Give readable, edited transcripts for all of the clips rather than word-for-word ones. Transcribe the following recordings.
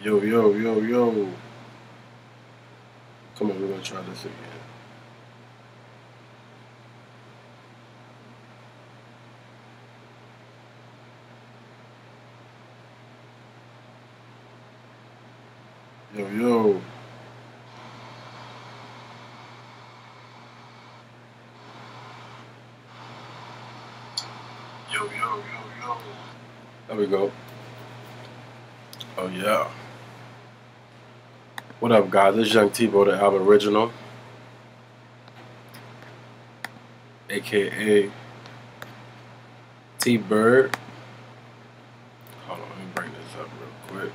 Yo, yo, yo, yo. Come on, we're gonna try this again. Yo, yo. Yo, yo, yo, yo. There we go. Oh, yeah. What up, guys? This is Young Tebow, the Aboriginal, aka T Bird. Hold on, let me bring this up real quick.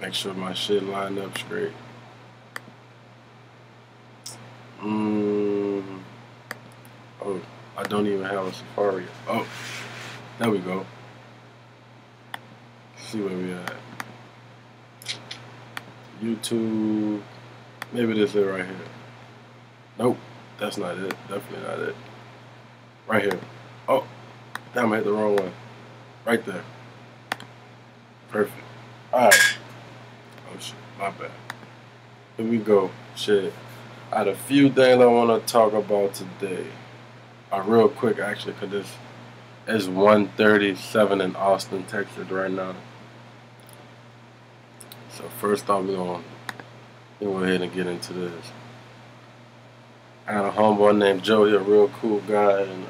Make sure my shit lined up straight. Oh, I don't even have a Safari. Oh, there we go. Let's see where we at. YouTube. Maybe this is it right here. Nope, that's not it. Definitely not it. Right here. Oh, damn, I hit the wrong one. Right there. Perfect. Alright. Oh shit, my bad. Here we go. Shit. I had a few things I want to talk about today. Real quick, actually, because it's 1:37 in Austin, Texas right now. So first off, we're going to go ahead and get into this. I got a homeboy named Joe. He's a real cool guy, and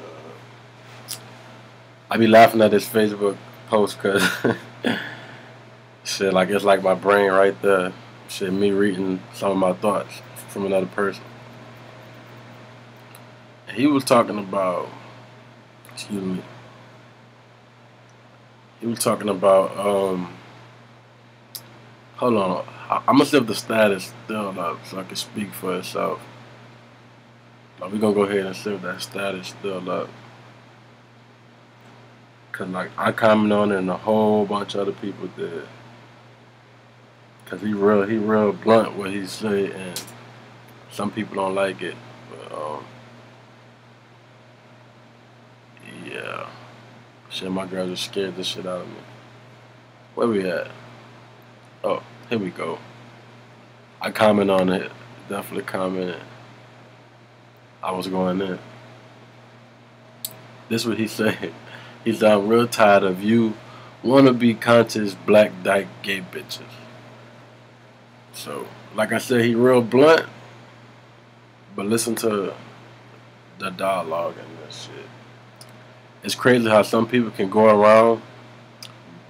I be laughing at his Facebook post because shit, like it's like my brain right there. Shit, me reading some of my thoughts from another person. And he was talking about, excuse me. He was talking about, hold on, I'm gonna see if the status still up so I can speak for itself. Like, we're gonna go ahead and see if that status still up. Cause like I commented on it and a whole bunch of other people did. Cause he real blunt what he say, and some people don't like it. But yeah. Shit, my girl just scared the shit out of me. Where we at? Oh, here we go. I comment on it. Definitely commented. I was going in. This is what he said. He said, I'm real tired of you wanna be conscious black dyke gay bitches. So, like I said, he real blunt, but listen to the dialogue and this shit. It's crazy how some people can go around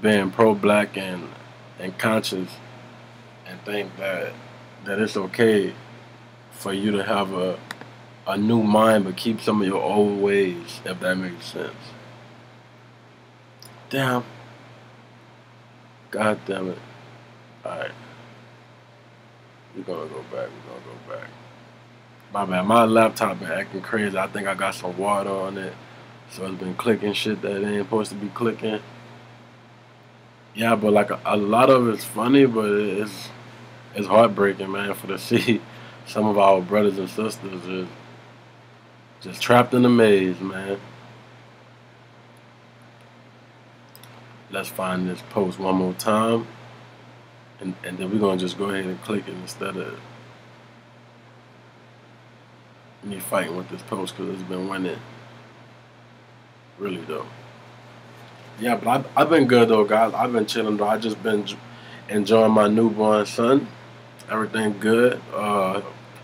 being pro-black and conscious and think that it's okay for you to have a new mind but keep some of your old ways, if that makes sense. Damn. God damn it. Alright. We're gonna go back. My bad. My laptop been acting crazy. I think I got some water on it. So it's been clicking shit that it ain't supposed to be clicking. Yeah, but like a lot of it's funny, but it's heartbreaking, man, for to see some of our brothers and sisters just trapped in a maze, man. Let's find this post one more time, and then we're gonna just go ahead and click it instead of me fighting with this post because it's been winning. Really though. Yeah, but I've been good though, guys. I've been chilling though. I just been enjoying my newborn son. Everything good.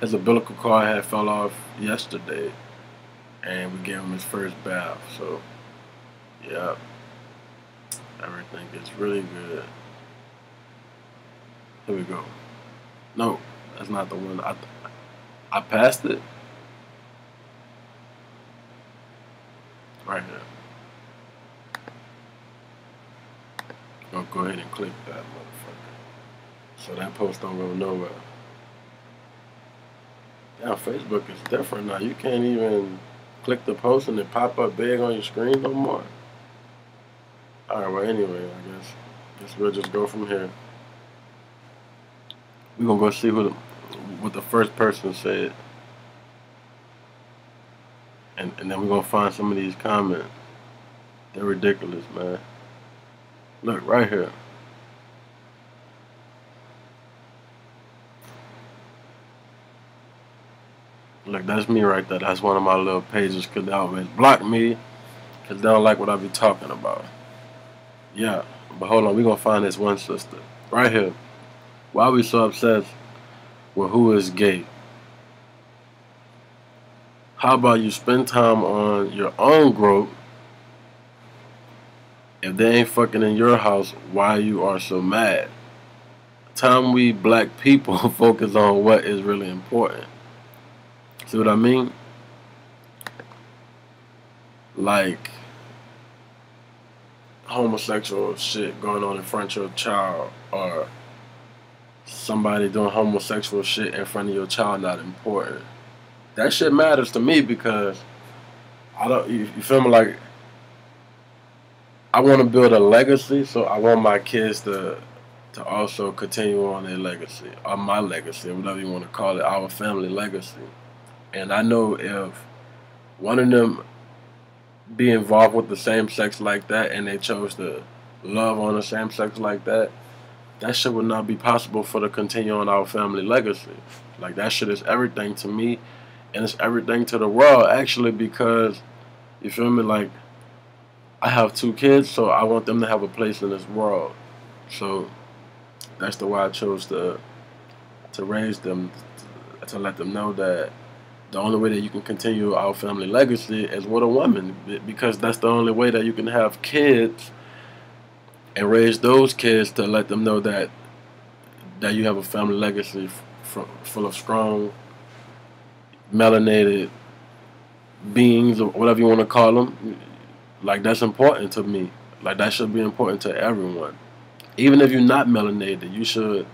His umbilical cord had fell off yesterday, and we gave him his first bath. So, yeah, everything is really good. Here we go. No, that's not the one. I passed it. Right here. I'll go ahead and click that motherfucker. So that post don't go nowhere. Now Facebook is different now. You can't even click the post and it pop up big on your screen no more. Alright, well anyway, I guess we'll just go from here. We're gonna go see what the first person said. And then we're gonna find some of these comments. They're ridiculous, man. Look, right here. Look, that's me right there. That's one of my little pages because they always block me because they don't like what I be talking about. Yeah, but hold on. We going to find this one sister. Right here. Why are we so obsessed with who is gay? How about you spend time on your own growth? If they ain't fucking in your house, why you are so mad? Time we black people focus on what is really important. See what I mean? Like homosexual shit going on in front of your child, or somebody doing homosexual shit in front of your child not important. That shit matters to me because I don't. You feel me? Like I want to build a legacy, so I want my kids to also continue on their legacy, or my legacy, whatever you want to call it, our family legacy. And I know if one of them be involved with the same sex like that, and they chose to love on the same sex like that, that shit would not be possible for to continue on our family legacy. Like that shit is everything to me, and it's everything to the world actually, because you feel me? Like I have 2 kids, so I want them to have a place in this world. So that's the why I chose to raise them, to let them know that the only way that you can continue our family legacy is with a woman, because that's the only way that you can have kids and raise those kids to let them know that you have a family legacy full of strong, melanated beings, or whatever you want to call them. Like that's important to me. Like that should be important to everyone. Even if you're not melanated, you should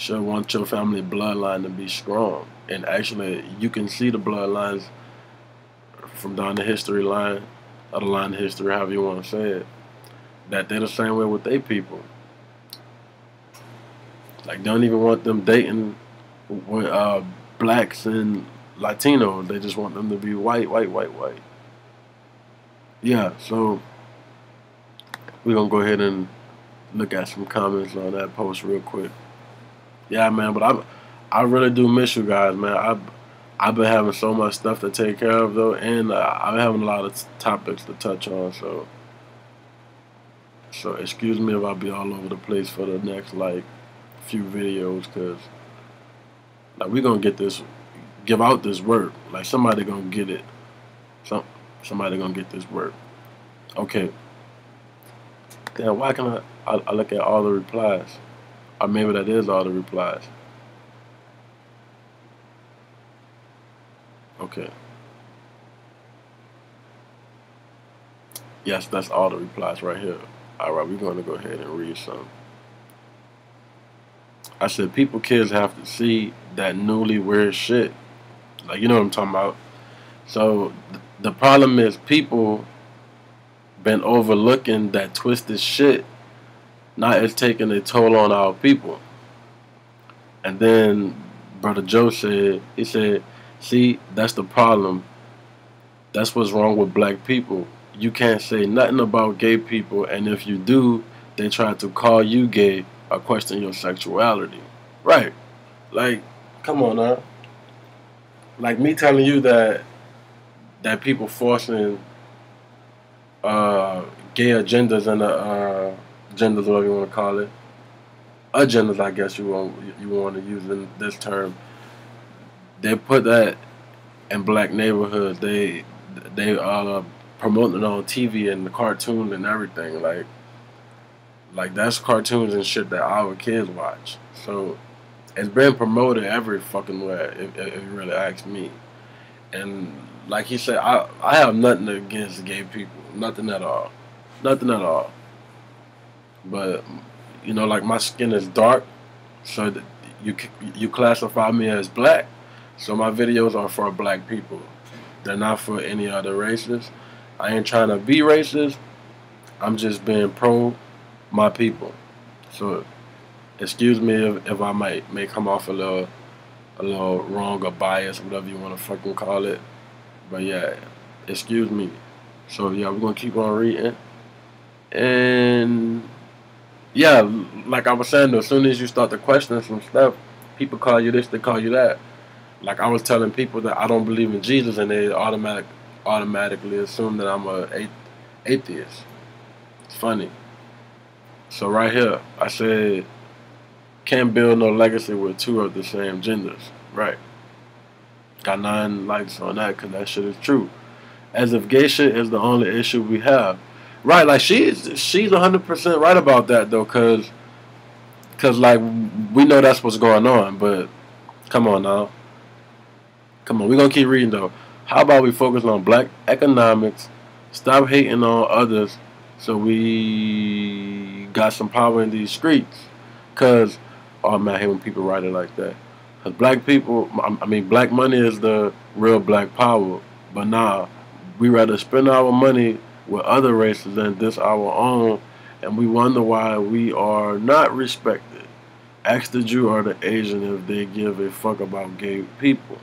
want your family bloodline to be strong. And actually, you can see the bloodlines from down the history line, or the line of history, however you want to say it, that they're the same way with their people. Like, they don't even want them dating with blacks and Latinos. They just want them to be white, white, white, white. Yeah, so we're going to go ahead and look at some comments on that post real quick. Yeah, man, but I really do miss you guys, man. I've been having so much stuff to take care of, though, and I'm having a lot of topics to touch on, so excuse me if I be all over the place for the next, like, few videos, because, like, we're going to give out this work. Like, somebody going to get it. Somebody going to get this work. Okay. Damn, why can I look at all the replies? Or maybe that is all the replies. Okay. Yes, that's all the replies right here. Alright, we're going to go ahead and read some. I said, kids have to see that newly weird shit. Like, you know what I'm talking about. So, the problem is people been overlooking that twisted shit. Now it's taking a toll on our people. And then Brother Joe said, he said, see, that's the problem. That's what's wrong with black people. You can't say nothing about gay people, and if you do, they try to call you gay or question your sexuality. Right. Like, come on now. Like me telling you that people forcing gay agendas and agendas, whatever you want to call it, agendas, I guess you want to use in this term. They put that in black neighborhoods. They are promoting it on TV and the cartoons and everything. Like that's cartoons and shit that our kids watch. So it's been promoted every fucking way, if you really ask me. And like he said, I have nothing against gay people. Nothing at all. Nothing at all. But, you know, like my skin is dark, so that you classify me as black. So my videos are for black people. They're not for any other races. I ain't trying to be racist. I'm just being pro my people. So excuse me if I may come off a little wrong or biased, whatever you want to fucking call it. But yeah, excuse me. So yeah, we're gonna keep on reading. And yeah, like I was saying, though, as soon as you start to question some stuff, people call you this, they call you that. Like I was telling people that I don't believe in Jesus, and they automatically assume that I'm a atheist. It's funny. So right here, I said can't build no legacy with two of the same genders. Right. Got 9 likes on that because that shit is true. As if gay shit is the only issue we have. Right, like she's 100% right about that though, cause like we know that's what's going on, but come on now, come on, we gonna keep reading though. How about we focus on black economics, stop hating on others, so we got some power in these streets. Cause oh man, I hate when people write it like that. Cause black people, I mean, black money is the real black power, but nah, we rather spend our money with other races than this our own, and we wonder why we are not respected. Ask the Jew or the Asian if they give a fuck about gay people.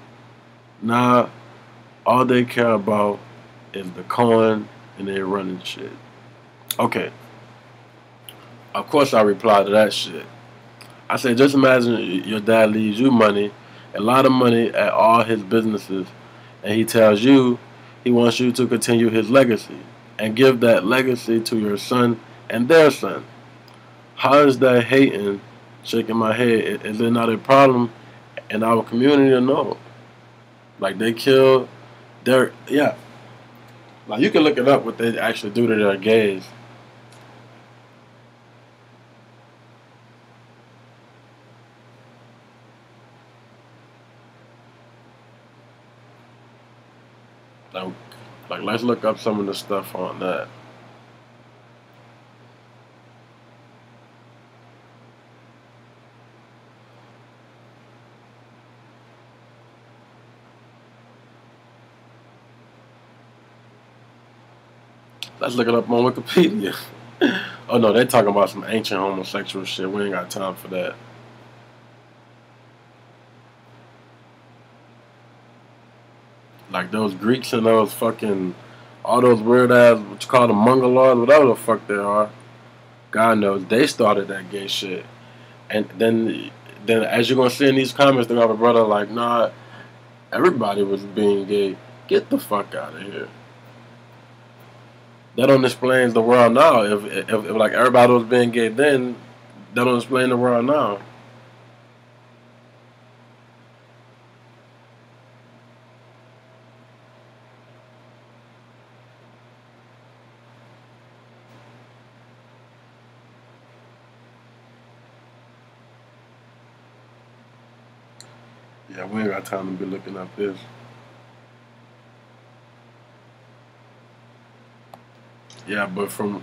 Nah, all they care about is the coin and they running shit. Okay, of course I replied to that shit. I said, just imagine your dad leaves you money, a lot of money at all his businesses, and he tells you he wants you to continue his legacy and give that legacy to your son and their son. How is that hating? Shaking my head. Is it not a problem in our community or no? Like they kill their, yeah. Like you can look it up what they actually do to their gays. Like, like let's look up some of the stuff on that. Let's look it up on Wikipedia. Oh no, they talking about some ancient homosexual shit. We ain't got time for that. Like those Greeks and those fucking all those weird ass what you call them Mongoloids, whatever the fuck they are. God knows they started that gay shit. And then as you're gonna see in these comments, they got a brother like, nah, everybody was being gay. Get the fuck out of here. That don't explain the world now. If like everybody was being gay then, that don't explain the world now. Yeah, we ain't got time to be looking up this. Yeah, but from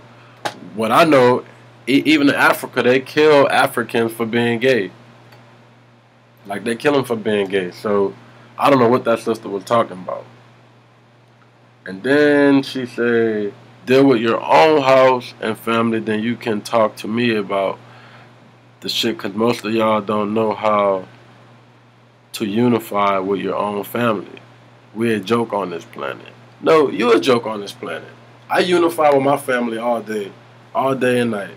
what I know, even in Africa, they kill Africans for being gay. Like they kill them for being gay. So I don't know what that sister was talking about. And then she said, "Deal with your own house and family, then you can talk to me about the shit." Cause most of y'all don't know how to unify with your own family. We're a joke on this planet. No, you're a joke on this planet. I unify with my family all day and night.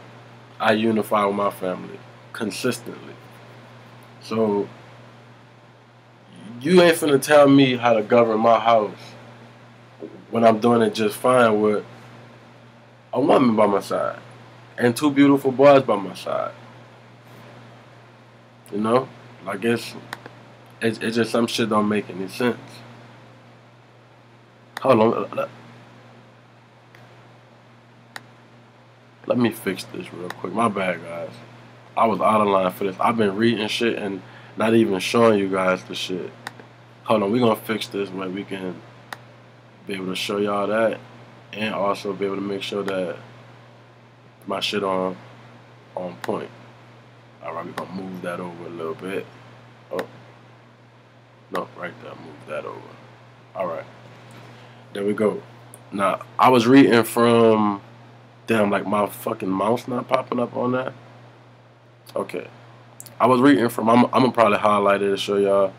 I unify with my family consistently. So you ain't finna tell me how to govern my house when I'm doing it just fine with a woman by my side and 2 beautiful boys by my side. You know, like it's just some shit don't make any sense. Hold on, let me fix this real quick. My bad, guys. I was out of line for this. I've been reading shit and not even showing you guys the shit. Hold on, we're gonna fix this where we can be able to show y'all that and also be able to make sure that my shit on point. Alright, we're gonna move that over a little bit. Oh, no, right there, move that over. Alright, there we go. Now, I was reading from, damn, like my fucking mouse not popping up on that. Okay. I was reading from, I'm gonna probably highlight it to show y'all.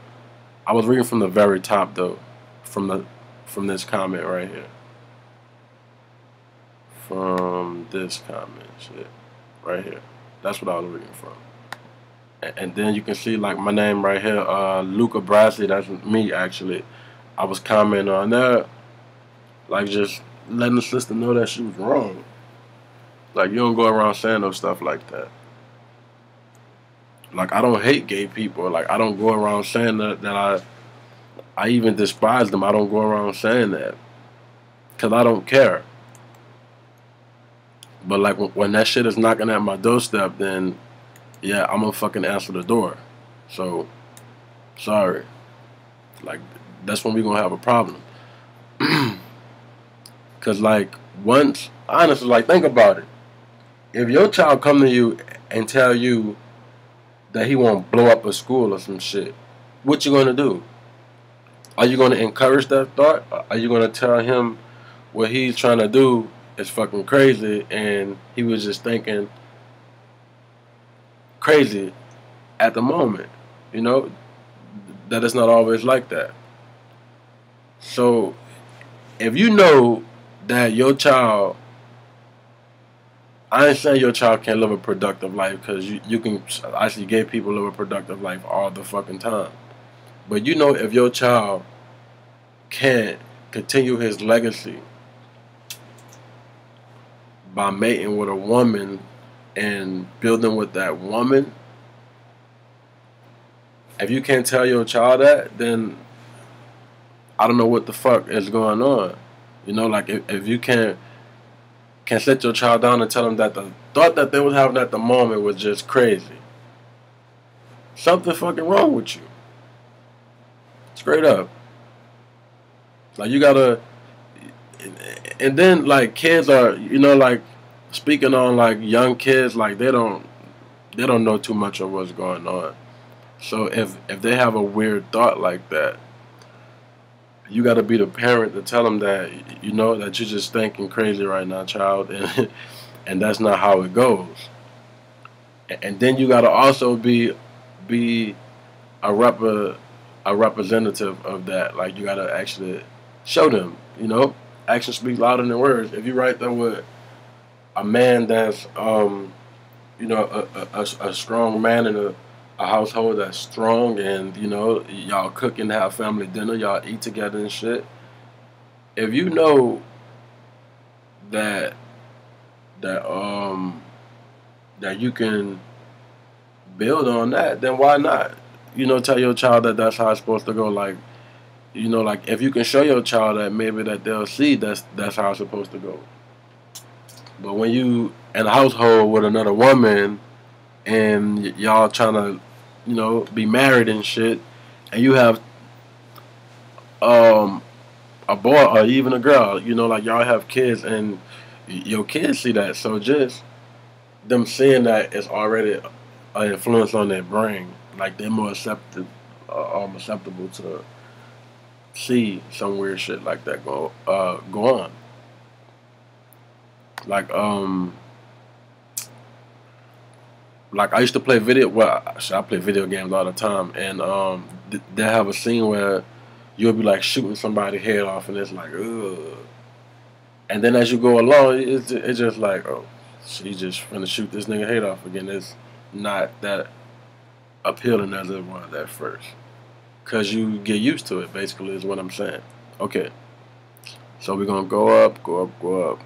I was reading from the very top though, from this comment right here. From this comment shit right here. That's what I was reading from. And then you can see like my name right here, Luca Brassi. That's me actually. I was commenting on that, like just letting the sister know that she was wrong. Like you don't go around saying no stuff like that. Like I don't hate gay people. Like I don't go around saying that I even despise them. I don't go around saying that because I don't care. But like when that shit is knocking at my doorstep, then yeah, I'm gonna fucking answer the door. So sorry. Like that's when we gonna have a problem. Cause like once, honestly, like think about it. If your child come to you and tell you that he won't blow up a school or some shit, what you gonna do? Are you gonna encourage that thought? Are you gonna tell him what he's trying to do is fucking crazy and he was just thinking crazy at the moment? You know that it's not always like that. So if you know that your child, I ain't saying your child can't live a productive life because you can actually gay people live a productive life all the fucking time. But you know if your child can't continue his legacy by mating with a woman and building with that woman, if you can't tell your child that, then I don't know what the fuck is going on. You know, like if you can't sit your child down and tell them that the thought that they was having at the moment was just crazy. Something fucking wrong with you. Straight up. Like you gotta, and then like kids are, you know, like speaking on like young kids, like they don't know too much of what's going on. So if they have a weird thought like that, you got to be the parent to tell them that you know that you're just thinking crazy right now, child, and and that's not how it goes. And then you got to also be a a representative of that. Like you got to actually show them. You know, action speaks louder than words. If you right there with a man that's you know a strong man in a household that's strong, and you know y'all cook and have family dinner, y'all eat together and shit. If you know that that that you can build on that, then why not? You know, tell your child that that's how it's supposed to go. Like, you know, like if you can show your child that, maybe that they'll see that's how it's supposed to go. But when you in a household with another woman and y'all trying to, you know, be married and shit, and you have um a boy or even a girl, you know, like y'all have kids and your kids see that, so just them seeing that is already an influence on their brain. Like they're more acceptable to see some weird shit like that go on. Like like I used to play video. Well, I play video games all the time, and they have a scene where you'll be like shooting somebody's head off, and it's like, ugh. And then as you go along, it's just like, oh, she's just gonna shoot this nigga head off again. It's not that appealing as it was at first, cause you get used to it. Basically, is what I'm saying. Okay, so we're gonna go up, go up, go up.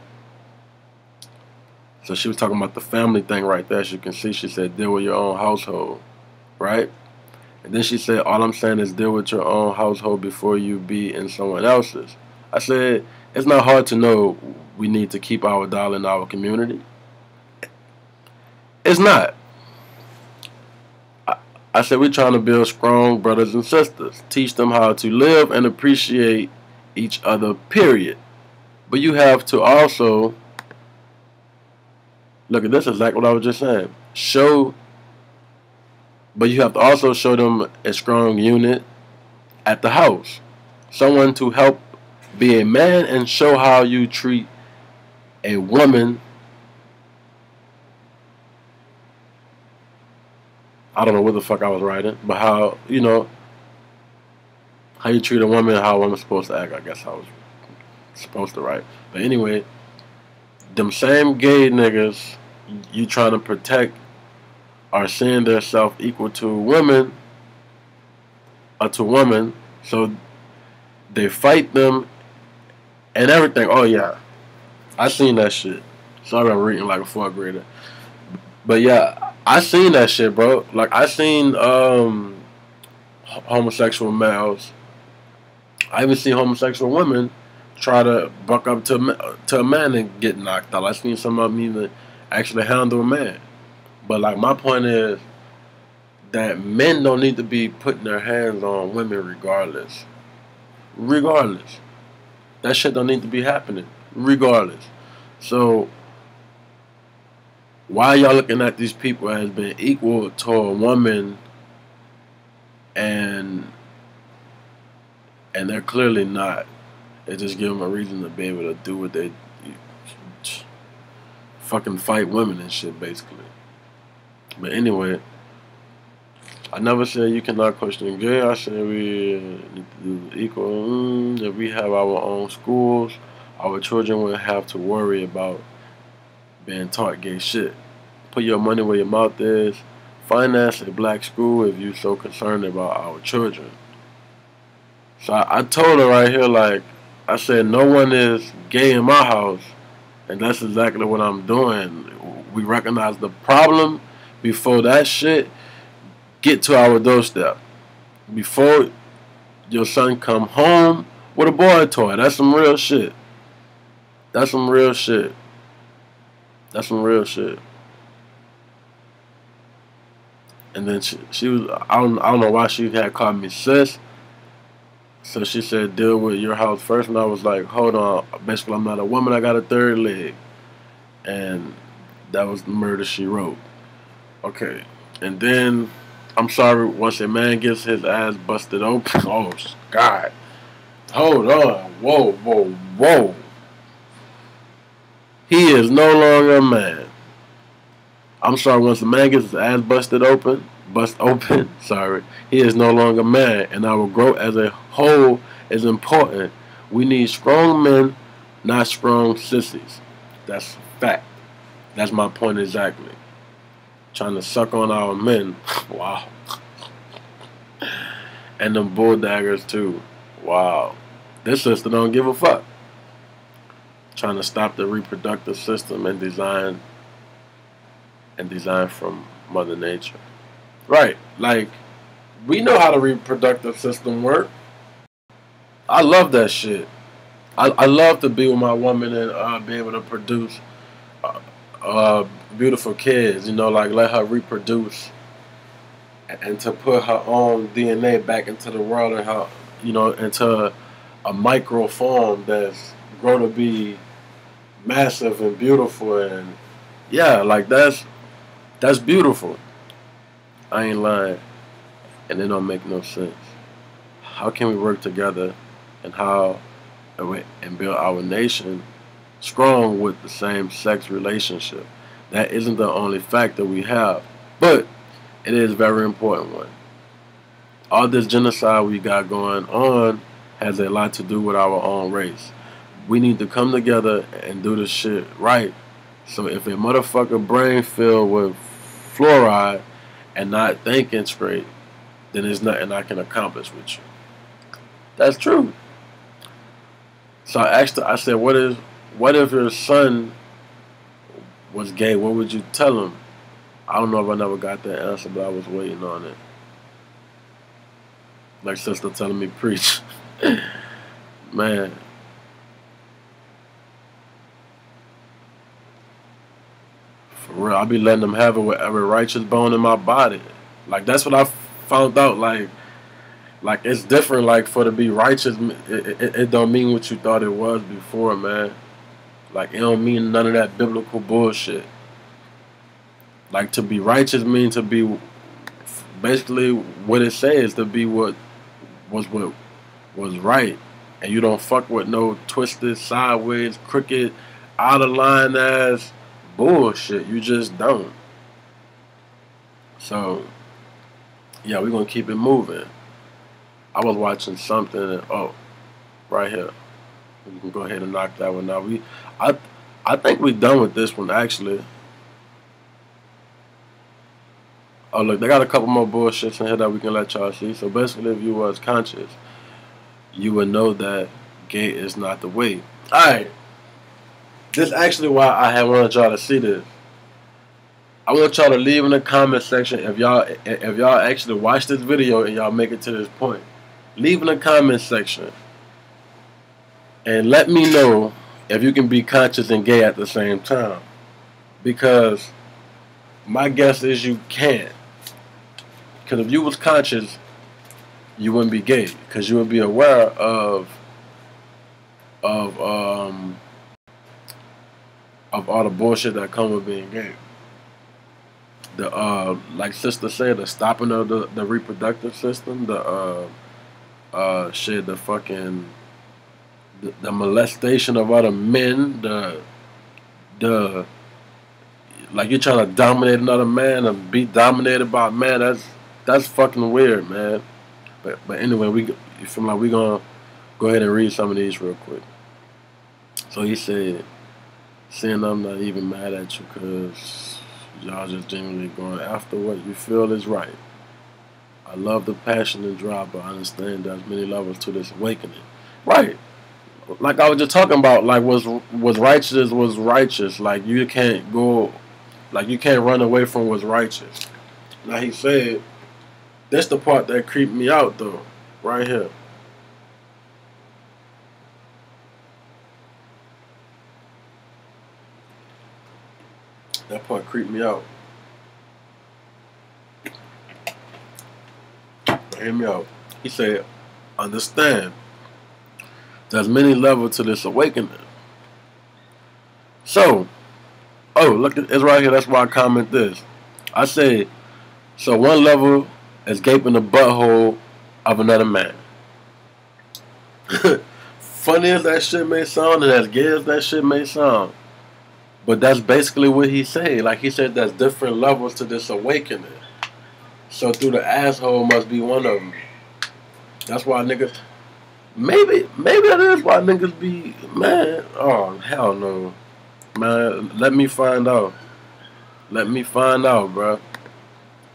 So she was talking about the family thing right there. As you can see, she said, deal with your own household, right? And then she said, all I'm saying is deal with your own household before you be in someone else's. I said, it's not hard to know we need to keep our dollar in our community. It's not. I said, we're trying to build strong brothers and sisters. Teach them how to live and appreciate each other, period. But you have to also, look at this, is like what I was just saying. But you have to also show them a strong unit at the house. Someone to help be a man and show how you treat a woman. I don't know what the fuck I was writing, but how, you know, how you treat a woman, how a woman's supposed to act, I guess I was supposed to write. But anyway, them same gay niggas you trying to protect are seeing themselves equal to women, to women, so they fight them and everything. Oh yeah, I seen that shit. Sorry, I'm reading like a fourth grader, but yeah, I seen that shit, bro. Like I seen homosexual males. I even seen homosexual women try to buck up to a man and get knocked out. I seen some of them even actually handle a man. But like my point is that men don't need to be putting their hands on women regardless. Regardless. That shit don't need to be happening. Regardless. So why y'all looking at these people as being equal to a woman and they're clearly not. It just give them a reason to be able to do what they fucking fight women and shit basically. But anyway, I never said you cannot question gay. I said we need to do equal. If we have our own schools, our children wouldn't have to worry about being taught gay shit. Put your money where your mouth is. Finance a black school if you're so concerned about our children. So I told her right here, like, I said, no one is gay in my house. And that's exactly what I'm doing. We recognize the problem before that shit get to our doorstep. Before your son come home with a boy toy. That's some real shit. That's some real shit. That's some real shit. And then she was, I don't know why she had called me sis. So she said, deal with your house first. And I was like, hold on. Basically, I'm not a woman. I got a third leg. And that was the murder she wrote. Okay. And then, I'm sorry, once a man gets his ass busted open. Oh, God. Hold on. Whoa, whoa, whoa. He is no longer a man. I'm sorry, once a man gets his ass bust open, sorry, he is no longer a man, and our growth as a whole is important. We need strong men, not strong sissies. That's a fact. That's my point exactly. Trying to suck on our men. Wow. And them bull daggers too. Wow. This sister don't give a fuck. Trying to stop the reproductive system and design from Mother Nature. Right. Like, we know how the reproductive system works. I love that shit. I love to be with my woman and be able to produce beautiful kids. You know, like let her reproduce and to put her own DNA back into the world and her, you know, into a micro form that's grown to be massive and beautiful. And yeah, like that's beautiful. I ain't lying. And it don't make no sense. How can we work together and build our nation strong with the same sex relationship? That isn't the only factor we have, but it is a very important one. All this genocide we got going on has a lot to do with our own race. We need to come together and do this shit right. So if a motherfucker brain filled with fluoride and not thinking straight, then there's nothing I can accomplish with you. That's true. So I asked her, I said, what if your son was gay? What would you tell him? I don't know if I never got that answer, but I was waiting on it. Like sister telling me preach. Man. For real, I be letting them have it with every righteous bone in my body. Like that's what I found out. Like it's different. Like for to be righteous, it don't mean what you thought it was before, man. Like it don't mean none of that biblical bullshit. Like to be righteous means to be basically what it says, to be what was right, and you don't fuck with no twisted, sideways, crooked, out of line ass bullshit. You just don't. So yeah, we're gonna keep it moving. I was watching something and, oh, right here. We can go ahead and knock that one out. I think we're done with this one actually. Oh, look, they got a couple more bullshits in here that we can let y'all see. So basically, if you was conscious, you would know that gay is not the way. Alright. This is actually why I had wanted y'all to see this. I want y'all to leave in the comment section if y'all actually watch this video and y'all make it to this point. Leave in the comment section and let me know if you can be conscious and gay at the same time. Because my guess is you can't. Because if you was conscious, you wouldn't be gay. Because you would be aware of all the bullshit that come with being gay. The like sister said, the stopping of the reproductive system, the shit, the fucking the molestation of other men, the like you're trying to dominate another man and be dominated by a man. That's fucking weird, man. But anyway, you feel like we gonna go ahead and read some of these real quick. So he said, saying I'm not even mad at you because y'all just genuinely going after what you feel is right. I love the passion and drive, but I understand there's many levels to this awakening. Right. Like I was just talking about, like was righteous was righteous. Like you can't go, like you can't run away from what's righteous. Now he said, that's the part that creeped me out though, right here. That part creeped me out. Hear me out. He said, understand, there's many levels to this awakening. So, oh, look, it's right here. That's why I comment this. I say, so one level is gaping the butthole of another man. Funny as that shit may sound, and as gay as that shit may sound, but that's basically what he said. Like he said, there's different levels to this awakening. So through the asshole must be one of them. That's why niggas. Maybe that is why niggas be, man. Oh hell no, man. Let me find out. Let me find out, bro.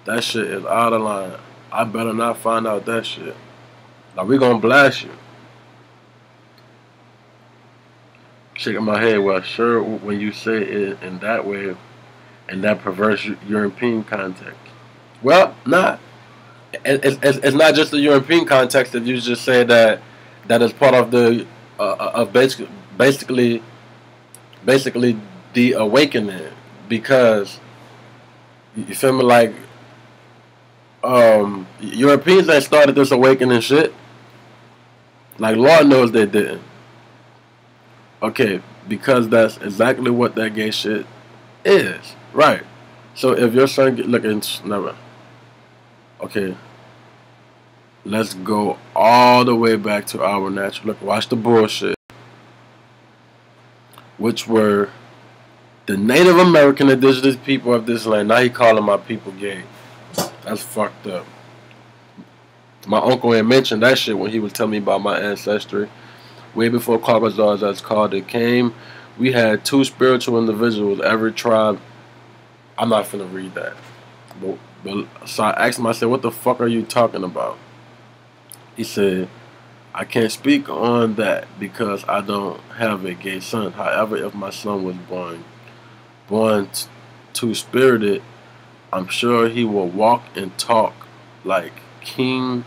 That shit is out of line. I better not find out that shit. Like we gonna blast you. Shaking my head. Well, sure. When you say it in that way, in that perverse European context. Well, nah. It's not just the European context that you just say that is part of the of basically the awakening, because you feel me, like Europeans that started this awakening shit, like Lord knows they didn't. Okay, because that's exactly what that gay shit is, right? So if your son looking, never. Okay, let's go all the way back to our natural. Look, watch the bullshit, which were the Native American indigenous people of this land. Now he calling my people gay. That's fucked up. My uncle had mentioned that shit when he was telling me about my ancestry. Way before Caucasians, that's called it, came, we had two spiritual individuals. Every tribe. I'm not finna read that. But so I asked him, I said, what the fuck are you talking about? He said, I can't speak on that because I don't have a gay son. However, if my son was born two-spirited, I'm sure he will walk and talk like king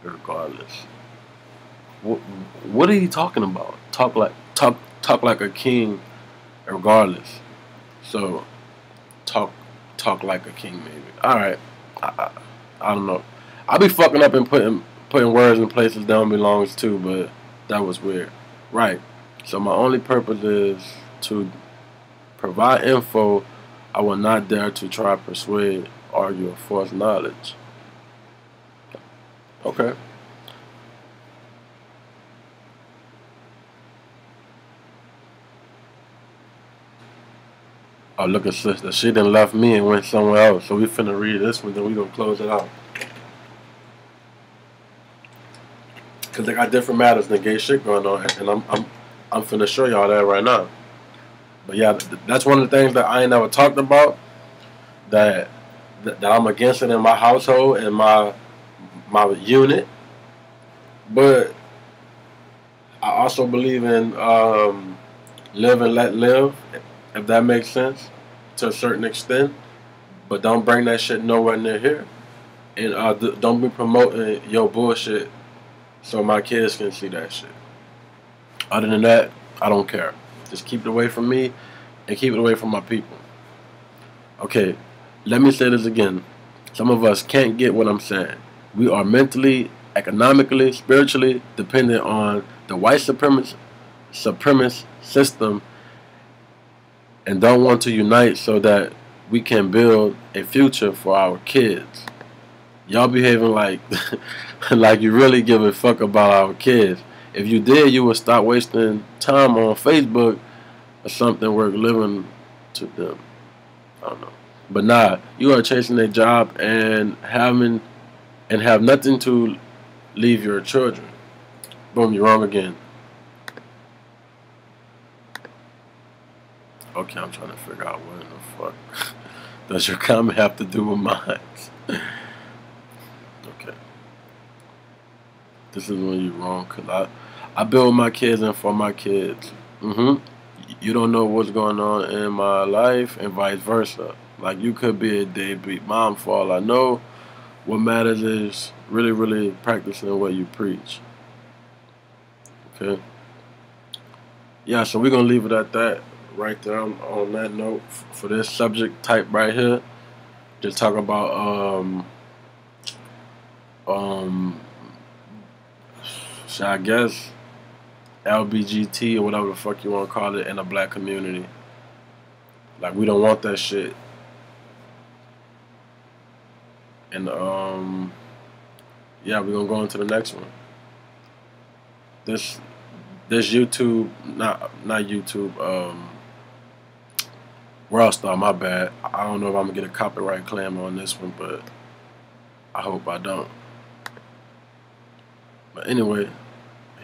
regardless. What are you talking about? Talk like a king regardless. So talk like a king, maybe. Alright. I don't know. I be fucking up and putting words in places that don't belong to, but that was weird. Right. So my only purpose is to provide info. I will not dare to try to persuade, argue, or force knowledge. Okay. Oh, look at sister. She done left me and went somewhere else. So we finna read this one, then we gonna close it out. Cause they got different matters than gay shit going on, and I'm finna show y'all that right now. But yeah, that's one of the things that I ain't never talked about. That I'm against it in my household and my unit. But I also believe in live and let live, if that makes sense to a certain extent. But don't bring that shit nowhere near here. And don't be promoting your bullshit so my kids can see that shit. Other than that, I don't care. Just keep it away from me and keep it away from my people. Okay, let me say this again. Some of us can't get what I'm saying. We are mentally, economically, spiritually dependent on the white supremacist system and don't want to unite so that we can build a future for our kids. Y'all behaving like like you really give a fuck about our kids. If you did, you would stop wasting time on Facebook or something worth living to them. I don't know. But nah, you are chasing a job and have nothing to leave your children. Boom, you're wrong again. Okay, I'm trying to figure out what in the fuck does your comment have to do with mine. Okay. This is when you're wrong, because I build my kids and for my kids. You don't know what's going on in my life and vice versa. Like, you could be a deadbeat mom for all I know. What matters is really, really practicing what you preach. Okay? Yeah, so we're going to leave it at that right there on that note for this subject type right here. Just talk about, I guess, LBGT or whatever the fuck you want to call it in the black community. Like, we don't want that shit. And yeah, we're gonna go into the next one. This YouTube, not YouTube, Worldstar, my bad. I don't know if I'm gonna get a copyright claim on this one, but I hope I don't. But anyway,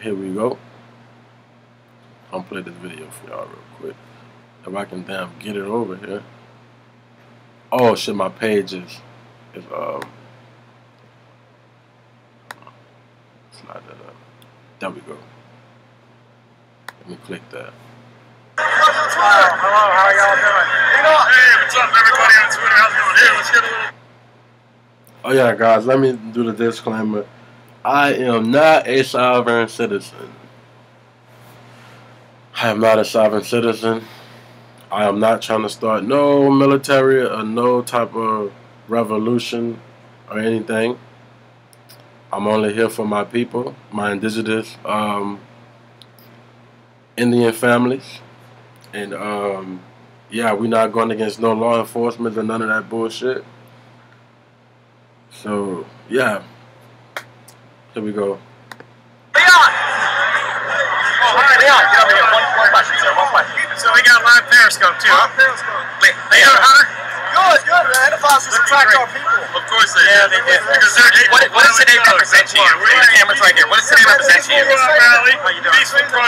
here we go. I'm gonna play this video for y'all real quick. If I can damn get it over here. Oh shit, my page is slide that up. There we go. Let me click that. Hello, how y'all doing? Hey, what's up everybody on Twitter? How's it going? Here, let's get a little... Oh yeah, guys, let me do the disclaimer. I am not a sovereign citizen. I am not a sovereign citizen. I am not trying to start no military or no type of revolution or anything. I'm only here for my people, my indigenous Indian families. And yeah, we're not going against no law enforcement or none of that bullshit. So yeah, here we go. Leon! Oh, hi, Leon, get over here. One question, sir, one question. So we got live Periscope too, huh? Leon, Hunter? Good, man. The bosses attract our people. Of course they do. Yeah, they did. What does today represent to you? The camera's right here. What does today represent to you?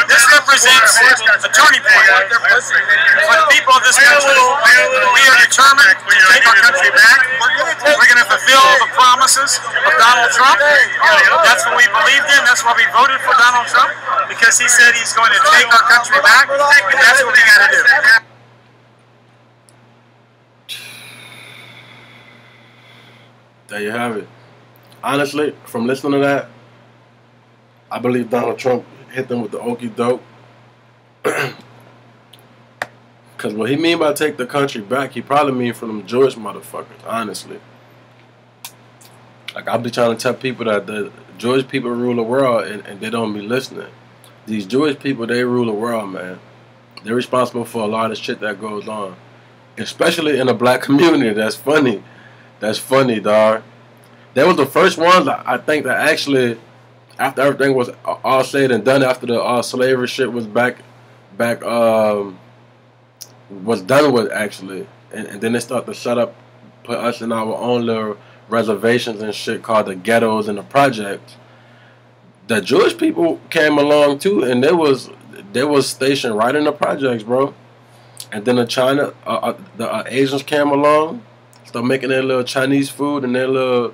This represents a turning point for the people of this country. We are determined to take our country back. We're going to fulfill the promises of Donald Trump. That's what we believed in. That's why we voted for Donald Trump, because he said he's going to take our country back, and that's what we got to do. There you have it. Honestly, from listening to that, I believe Donald Trump hit them with the okie doke. Because what he mean by take the country back, he probably mean for them Jewish motherfuckers, honestly. Like, I'll be trying to tell people that the Jewish people rule the world and they don't be listening. These Jewish people, they rule the world, man. They're responsible for a lot of shit that goes on. Especially in the black community. That's funny. That's funny, dawg. They was the first ones, I think, that actually, after everything was all said and done, after the slavery shit was was done with, actually, and then they start to shut up, put us in our own little reservations and shit called the ghettos and the projects. The Jewish people came along too, and they was stationed right in the projects, bro. And then the Asians came along, started making their little Chinese food and their little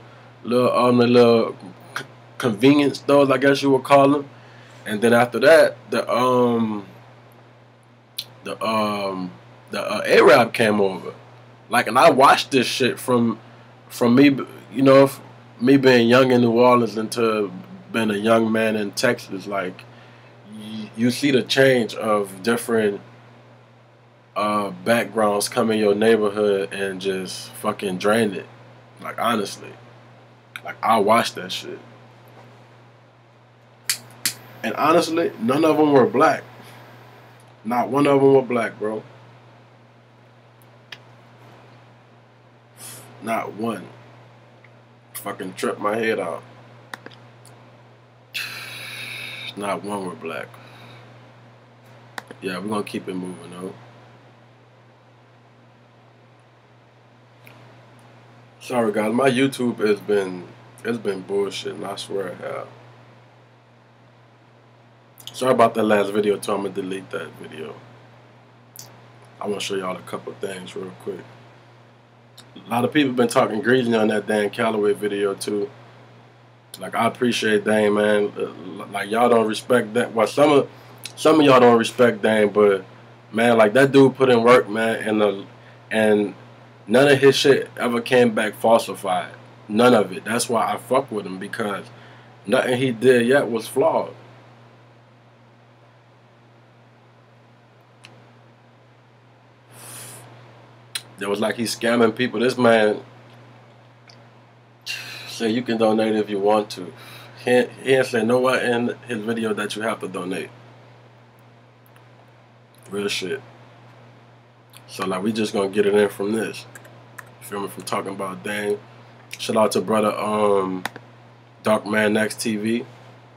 convenience stores, I guess you would call them. And then after that, the Arab came over. Like, and I watched this shit from me, me being young in New Orleans into being a young man in Texas. Like, you see the change of different backgrounds come in your neighborhood and just fucking drain it. Like, honestly, like, I watched that shit, and honestly, none of them were black. Not one of them were black, bro. Not one. Fucking tripped my head out. Not one were black. Yeah, we're gonna keep it moving, though. Sorry, guys. My YouTube has been bullshit, and I swear it have. Sorry about that last video, too. I'm gonna delete that video. I want to show y'all a couple things real quick. A lot of people been talking greasy on that damn Calloway video too. Like, I appreciate Dane, man. Like, y'all don't respect that. Well, some of y'all don't respect Dane, but man, like, that dude put in work, man, and none of his shit ever came back falsified. None of it. That's why I fuck with him, because nothing he did yet was flawed. It was like he's scamming people. This man said you can donate if you want to. He ain't said nowhere in his video that you have to donate. Real shit. So, like, we just gonna get it in from this. Feel me? From talking about Dane. Shout out to brother Dark Man Next TV.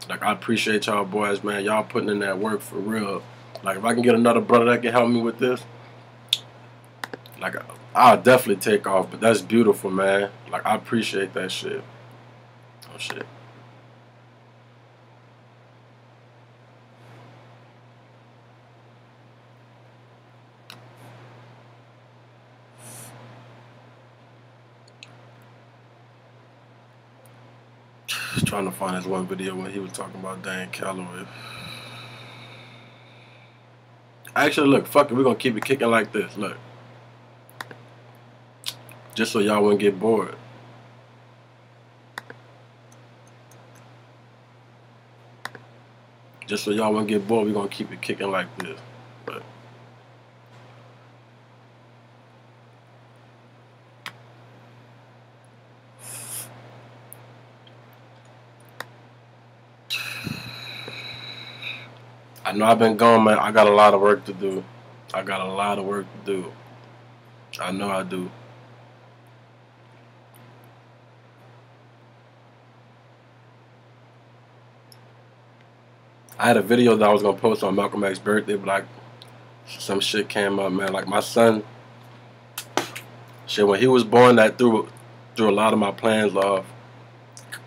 Like, I appreciate y'all boys, man. Y'all putting in that work for real. Like, if I can get another brother that can help me with this, like, I'll definitely take off. But that's beautiful, man. Like, I appreciate that shit. Oh, shit. Trying to find his one video when he was talking about Dane Calloway. Actually, look, fuck it. We're going to keep it kicking like this. Look. Just so y'all wouldn't get bored. Just so y'all wouldn't get bored, we're going to keep it kicking like this. But I know I've been gone, man. I got a lot of work to do. I got a lot of work to do. I know I do. I had a video that I was gonna post on Malcolm X's birthday, but like, some shit came up, man. Like, my son, shit, when he was born, that threw a lot of my plans off.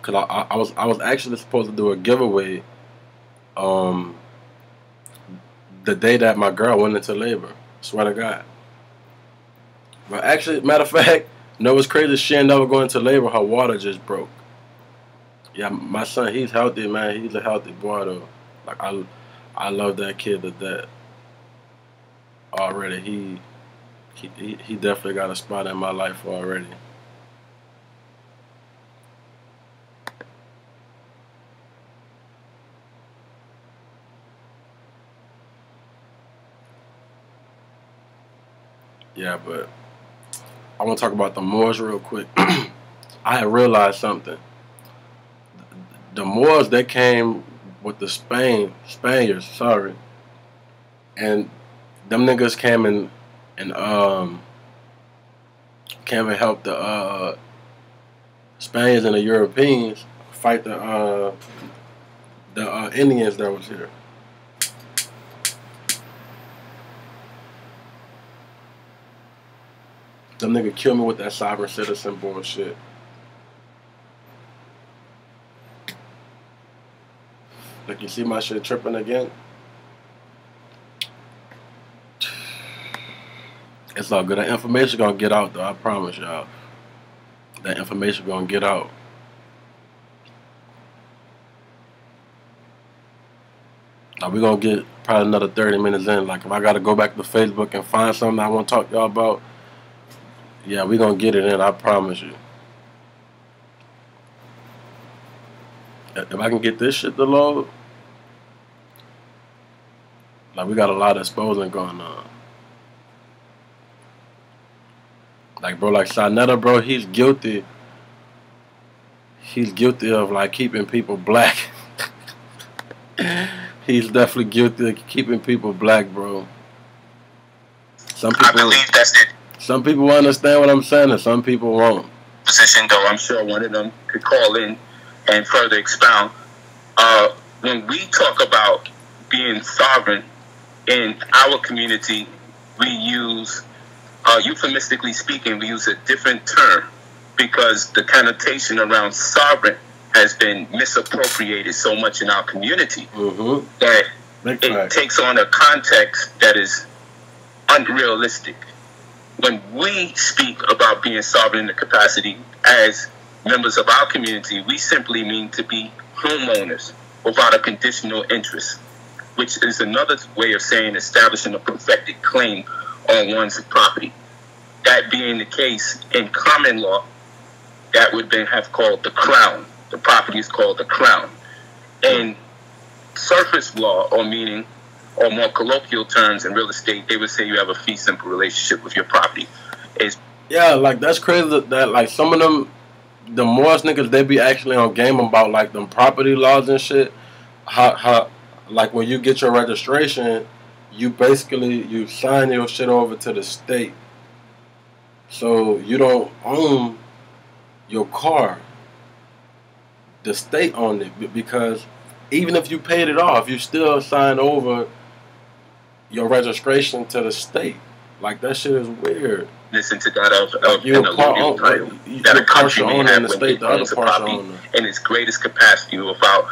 Cause I was actually supposed to do a giveaway, the day that my girl went into labor. Swear to God. But actually, matter of fact, you know what's crazy? She ain't never going into labor. Her water just broke. Yeah, my son, he's healthy, man. He's a healthy boy, though. Like, I love that kid to death. Already, he definitely got a spot in my life already. Yeah, but I want to talk about the Moors real quick. I had realized something. The Moors, they came with the Spaniards, sorry, and them niggas came and helped the Spaniards and the Europeans fight the Indians that was here. Them niggas killed me with that sovereign citizen bullshit. Like, you see my shit tripping again? It's all good. That information gonna get out, though. I promise y'all. That information gonna get out. Now we gonna get probably another 30 minutes in. Like if I gotta go back to Facebook and find something I want to talk to y'all about, yeah, we gonna get it in. I promise you. If I can get this shit to load, like we got a lot of exposing going on. Like bro, like Shanetta, bro, he's guilty. He's guilty of like keeping people black. He's definitely guilty of keeping people black, bro. Some people, I believe that's it. Some people understand what I'm saying, and some people won't. Position, though, I'm sure one of them could call in and further expound. When we talk about being sovereign in our community, we use, euphemistically speaking, we use a different term because the connotation around sovereign has been misappropriated so much in our community that it takes on a context that is unrealistic. When we speak about being sovereign in the capacity as members of our community, we simply mean to be homeowners without a conditional interest, which is another way of saying establishing a perfected claim on one's property. That being the case, in common law, that would then have called the crown. The property is called the crown. In surface law, or meaning, or more colloquial terms in real estate, they would say you have a fee simple relationship with your property. Yeah, like that's crazy that like some of them, the Morris niggas, they be actually on game about like them property laws and shit. How like when you get your registration, you basically you sign your shit over to the state, so you don't own your car. The state owned it, because even if you paid it off, you still sign over your registration to the state. Like that shit is weird. Listen to that of an alluvial title that a country may have when it owns a property in its greatest capacity without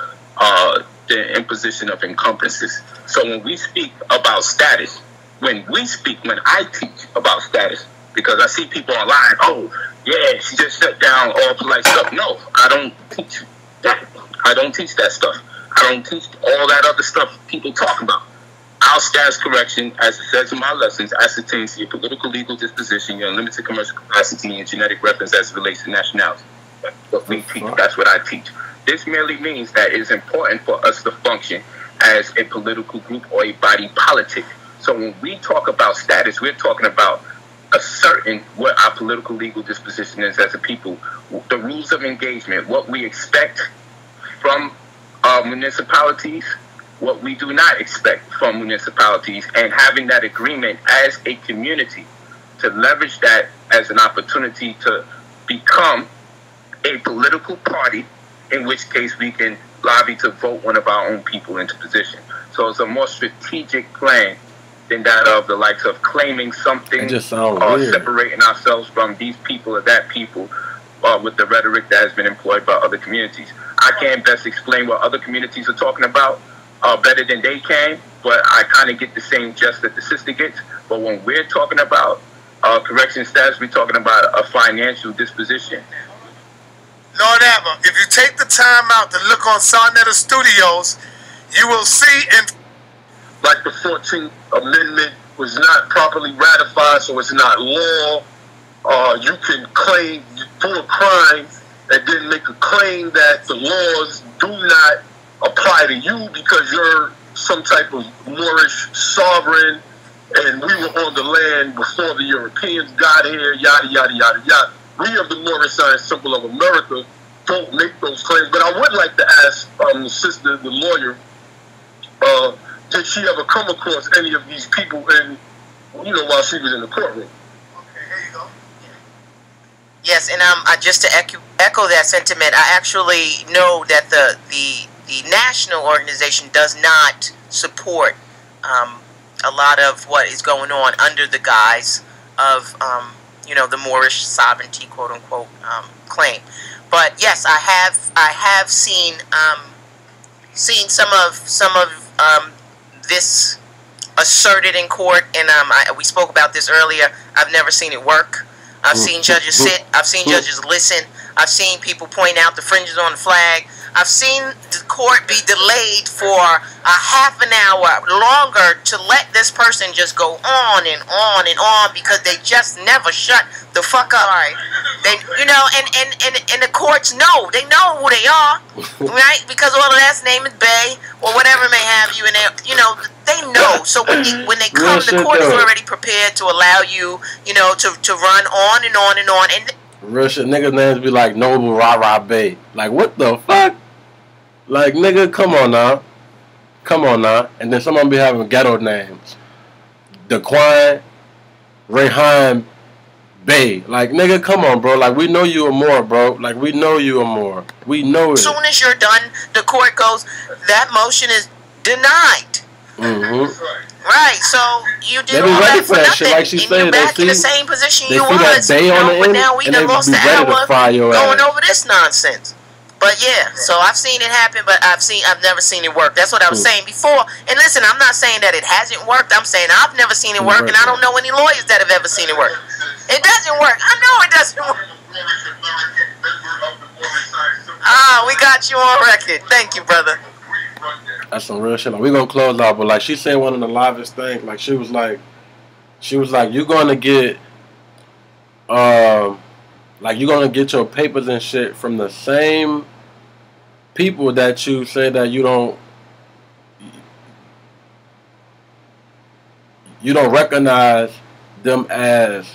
the imposition of encumbrances. So when we speak about status, when I teach about status, because I see people online, oh yeah, she just shut down all polite stuff. No, I don't teach that. I don't teach that stuff. I don't teach all that other stuff people talk about. Our status correction, as it says in my lessons, ascertains your political legal disposition, your unlimited commercial capacity, and your genetic reference as it relates to nationality. That's what we teach. That's what I teach. This merely means that it is important for us to function as a political group or a body politic. So when we talk about status, we're talking about asserting what our political legal disposition is as a people, the rules of engagement, what we expect from municipalities, what we do not expect from municipalities, and having that agreement as a community to leverage that as an opportunity to become a political party, in which case we can lobby to vote one of our own people into position. So it's a more strategic plan than that of the likes of claiming something or separating ourselves from these people or that people with the rhetoric that has been employed by other communities. I can't best explain what other communities are talking about better than they can, but I kind of get the same gist that the sister gets. But when we're talking about correction status, we're talking about a financial disposition. Lord Abba, if you take the time out to look on Sarnetta Studios, you will see like the 14th Amendment was not properly ratified, so it's not law. You can claim for a crime and then make a claim that the laws do not apply to you because you're some type of Moorish sovereign and we were on the land before the Europeans got here, yada, yada, yada, yada. We of the Moorish Science Temple of America don't make those claims. But I would like to ask the sister, the lawyer, did she ever come across any of these people while she was in the courtroom? Okay, here you go. Yes, and just to echo that sentiment, I actually know that the national organization does not support a lot of what is going on under the guise of the Moorish sovereignty, quote unquote, claim. But yes, I have seen some of this asserted in court, and we spoke about this earlier. I've never seen it work. I've seen judges sit. I've seen judges listen. I've seen people point out the fringes on the flag. I've seen the court be delayed for a half an hour longer to let this person just go on and on and on because they just never shut the fuck up. They, you know, and the courts know. They know who they are, right? Because all of that's name is Bay or whatever may have you, and they, you know, they know. So when they come, the court is already prepared to allow you, you know, to run on and on and on. And real shit, niggas' names be like Noble Rah Bay. Like, what the fuck? Like, nigga, come on now. Come on now. And then someone be having ghetto names. Daquan Rayhan Bay. Like, nigga, come on, bro. Like, we know you are more, bro. Like, we know you are more. We know it. As soon as you're done, the court goes, that motion is denied. Right, so you did all that for nothing, shit, like she and said, you're back in the same position you was, you know, but now we done lost an hour going over this nonsense. But yeah, so I've seen it happen, but I've never seen it work. That's what I was saying before. And listen, I'm not saying that it hasn't worked. I'm saying I've never seen it work, and I don't know any lawyers that have ever seen it work. It doesn't work. I know it doesn't work. We got you on record. Thank you, brother. That's some real shit. Like, we gonna close out, but like she said, one of the livest things. Like she was like, you're gonna get, like you're gonna get your papers and shit from the same people that you say that you don't recognize them as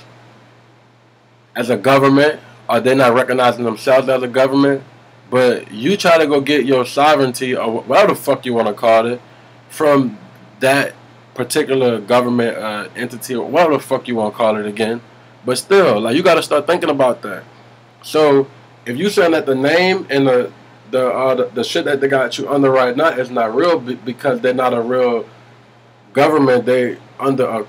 a government, or they're not recognizing themselves as a government. But you try to go get your sovereignty, or whatever the fuck you want to call it, from that particular government entity, or whatever the fuck you want to call it again. But still, like, you got to start thinking about that. So if you saying that the name and the shit that they got you under right now is not real because they're not a real government, they under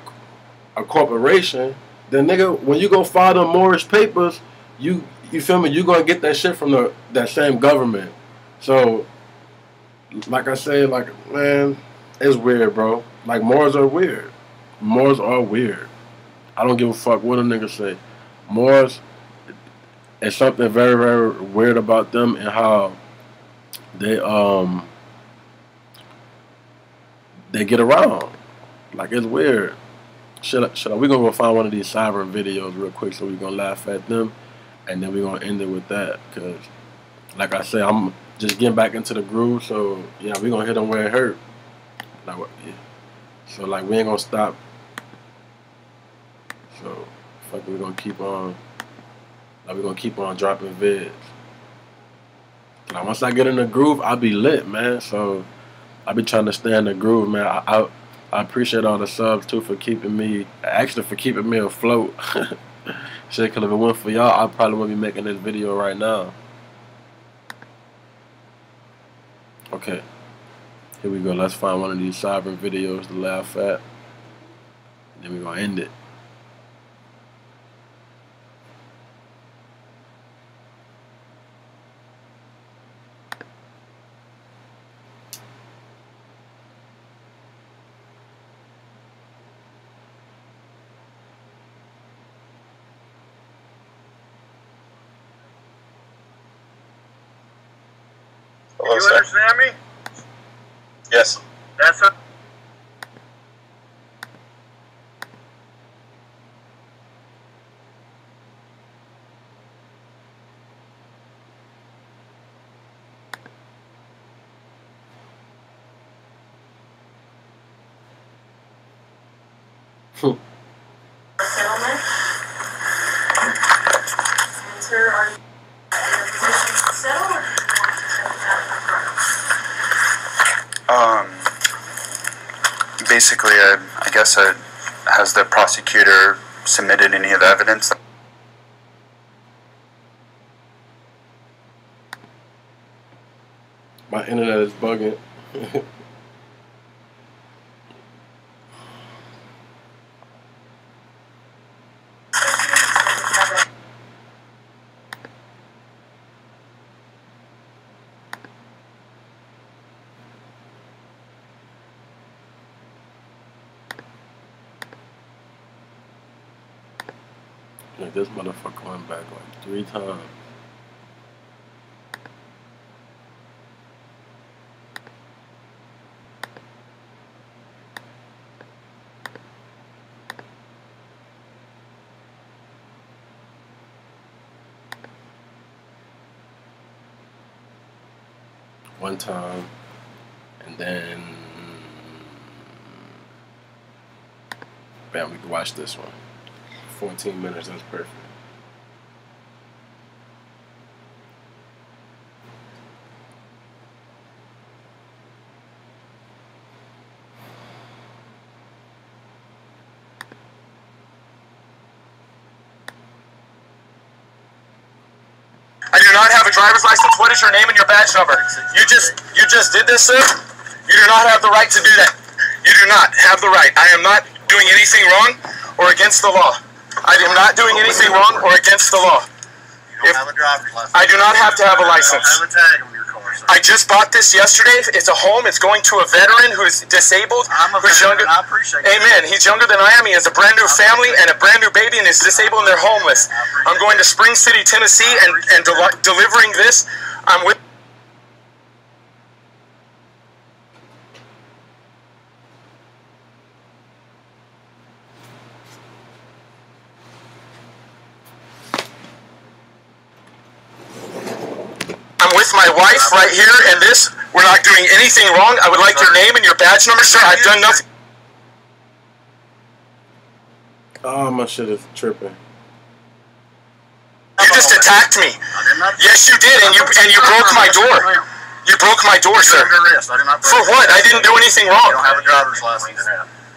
a corporation, then nigga, when you go file the Moorish papers, you feel me? You gonna get that shit from that same government. So, like I say, like, man, it's weird, bro. Like, Moors are weird. Moors are weird. I don't give a fuck what a nigga say. Moors, it's something very, very weird about them and how they get around. Like, it's weird. We gonna go find one of these sovereign videos real quick so we gonna laugh at them. And then we're going to end it with that. Because, like I said, I'm just getting back into the groove. So, yeah, we're going to hit them where it hurt. Like, yeah. So, like, we ain't going to stop. So, fuck it, we're going to keep on. Like, we're going to keep on dropping vids. Like, once I get in the groove, I'll be lit, man. So, I'll be trying to stay in the groove, man. I appreciate all the subs, too, for keeping me afloat. Shit, cause if it went for y'all, I probably wouldn't be making this video right now. Okay, here we go. Let's find one of these sovereign videos to laugh at. And then we're gonna end it. You understand me? Yes. That's a Gentlemen, answer, are you in a position to settle, or do you want to settle that? Basically, I guess, has the prosecutor submitted any of the evidence? My internet is bugging. Like, this motherfucker went back like 3 times. One time, and then bam, we can watch this one. 14 minutes, that's perfect. I do not have a driver's license. What is your name and your badge number? You just did this, sir? You do not have the right to do that. You do not have the right. I am not doing anything wrong or against the law. I am not doing anything wrong or against the law. You don't have a driver's license. I do not have to have a license. You don't have a tag on your car, sir. I just bought this yesterday. It's a home. It's going to a veteran who's disabled. I'm a who's veteran. younger. I appreciate that. Amen. He's younger than I am. He has a brand new family and a brand new baby and is disabled and they're homeless. I'm going to Spring City, Tennessee and delivering this. I'm with. I'm with my wife right here, and this, we're not doing anything wrong. I would like your name and your badge number, sir. I've done nothing. Oh, my shit is tripping. You just attacked me. Yes, you did, and you broke my door. You broke my door, sir. For what? I didn't do anything wrong. You don't have a driver's license.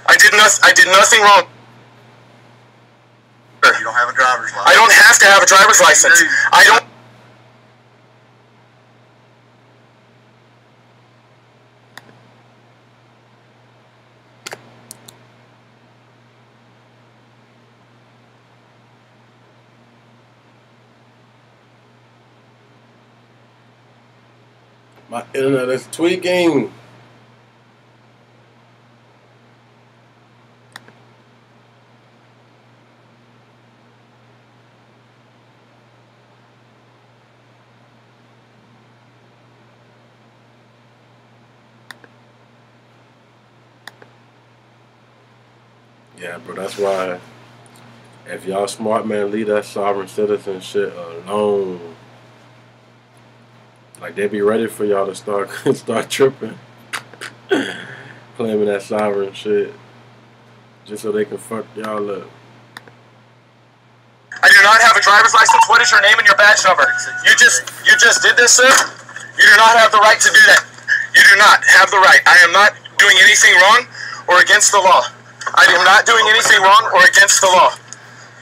I did nothing wrong. You don't have a driver's license. I don't have to have a driver's license. I don't. My internet is tweaking. Yeah, bro, that's why if y'all smart, man, leave that sovereign citizen shit alone. Like, they be ready for y'all to start tripping. Claiming that sovereign shit. Just so they can fuck y'all up. I do not have a driver's license. What is your name and your badge number? You just did this, sir? You do not have the right to do that. You do not have the right. I am not doing anything wrong or against the law. I am not doing anything wrong or against the law.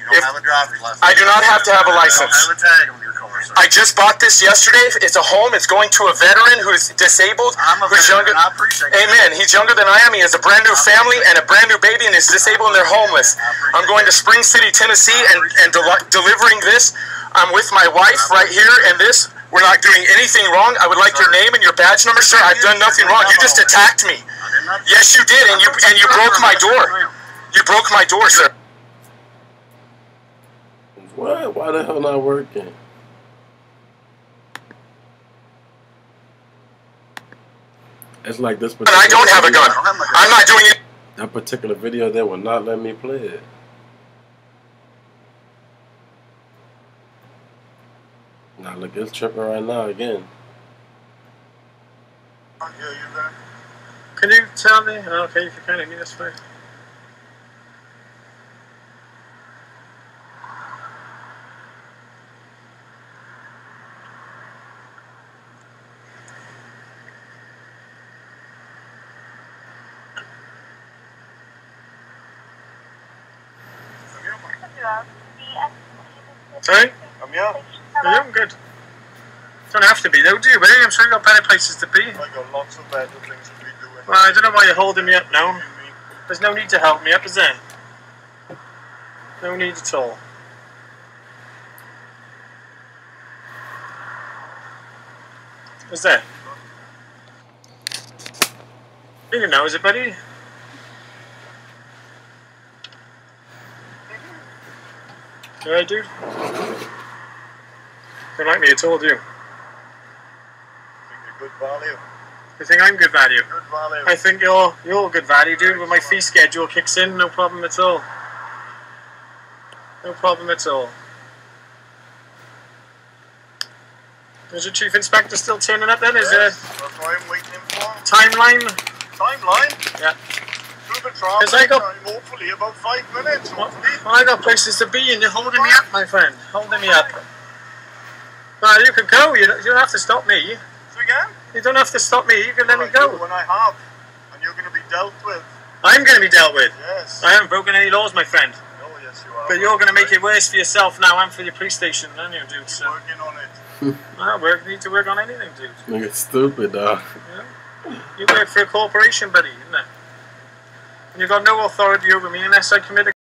You don't have a driver's license. I do not have to have a license. You don't have a tag on your car, sir. I just bought this yesterday. It's a home. It's going to a veteran who's disabled. I'm a who's veteran. younger. I appreciate that. Amen. He's younger than I am. He has a brand new family and a brand new baby and is disabled and they're homeless. I'm going to Spring City, Tennessee and delivering this. I'm with my wife right here, and this, we're not doing anything wrong. I would like your name and your badge number, sir. I've done nothing wrong. You just attacked me. Yes, you did, and you broke my door. You broke my door, sir. What? Why the hell not working? It's like this And I don't have a gun. I'm not doing it. That particular video, they will not let me play it. Now look, it's tripping right now again. Can you tell me? Okay, if you can, that's fine. Sorry? Yeah. Yeah, I'm good. Don't have to be though, do you, really? I'm sure you've got better places to be. I got lots of better things to be doing. Well, I don't know why you're holding me up now. There's no need to help me up, is there? No need at all. Is there? You don't know, is it, buddy? Yeah, dude. Don't like me at all, do you? Good value. You think I'm good value? Good value. I think you're good value, dude. When my fee schedule kicks in, no problem at all. No problem at all. Is your chief inspector still turning up then? Is there That's what I'm waiting for. timeline? Timeline? Yeah. Through the travel Because I got- time, hopefully about 5 minutes. Hopefully. Well, I got places to be and you're holding me up, my friend. Holding me up. Well, you can go. You don't have to stop me. So again? You don't have to stop me. You can let me go. When I have, and you're going to be dealt with. I'm going to be dealt with. Yes. I haven't broken any laws, my friend. Oh, yes, you are. But you're going to make it worse for yourself now and for your police station, aren't you, dude? So, Working on it. need to work on anything, dude. Nigga stupid, dog. Yeah. You work for a corporation, buddy, isn't it? And you've got no authority over me unless I commit a